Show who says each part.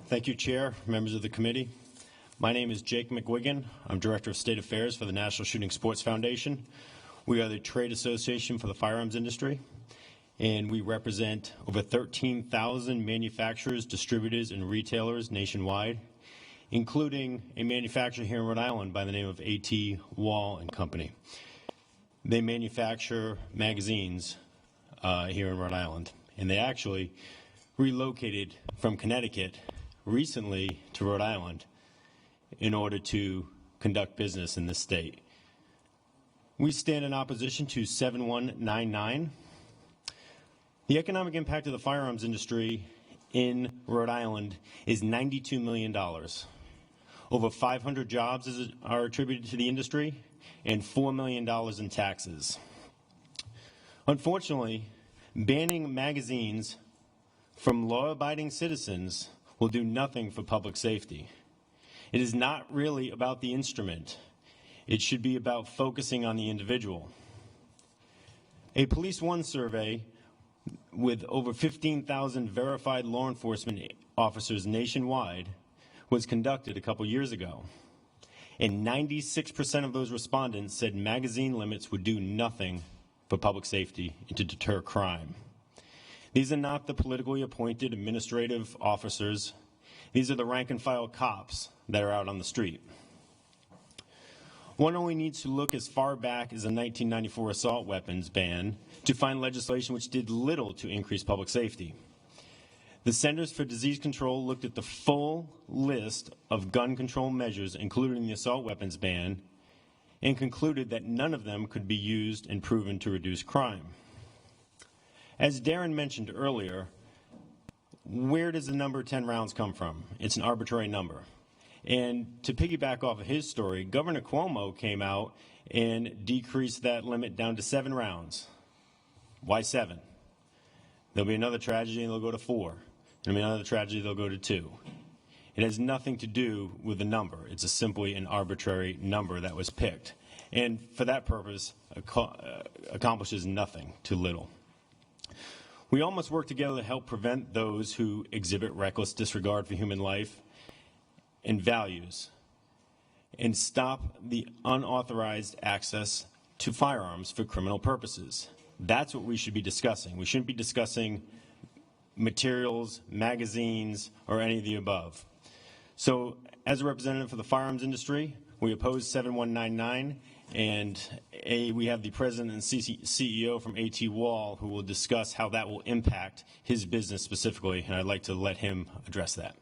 Speaker 1: Thank you, Chair, members of the committee. My name is Jake McGuigan. I'm Director of State Affairs for the National Shooting Sports Foundation. We are the trade association for the firearms industry, and we represent over 13,000 manufacturers, distributors, and retailers nationwide, including a manufacturer here in Rhode Island by the name of A.T. Wall & Company. They manufacture magazines here in Rhode Island, and they actually relocated from Connecticut recently to Rhode Island in order to conduct business in this state. We stand in opposition to 7199. The economic impact of the firearms industry in Rhode Island is $92 million. Over 500 jobs are attributed to the industry and $4 million in taxes. Unfortunately, banning magazines from law-abiding citizens will do nothing for public safety. It is not really about the instrument. It should be about focusing on the individual. A Police One survey with over 15,000 verified law enforcement officers nationwide was conducted a couple years ago. And 96% of those respondents said magazine limits would do nothing for public safety and to deter crime. These are not the politically appointed administrative officers. These are the rank and file cops that are out on the street. One only needs to look as far back as the 1994 assault weapons ban to find legislation which did little to increase public safety. The Centers for Disease Control looked at the full list of gun control measures, including the assault weapons ban, and concluded that none of them could be used and proven to reduce crime. As Darren mentioned earlier, where does the number 10 rounds come from? It's an arbitrary number. And to piggyback off of his story, Governor Cuomo came out and decreased that limit down to 7 rounds. Why 7? There'll be another tragedy and they'll go to 4. There'll be another tragedy, they'll go to 2. It has nothing to do with the number. It's simply an arbitrary number that was picked. And for that purpose, accomplishes nothing to little. We all must work together to help prevent those who exhibit reckless disregard for human life and values and stop the unauthorized access to firearms for criminal purposes. That's what we should be discussing. We shouldn't be discussing materials, magazines, or any of the above. So as a representative for the firearms industry, we oppose 7199, and we have the president and CEO from A.T. Wall who will discuss how that will impact his business specifically, and I'd like to let him address that.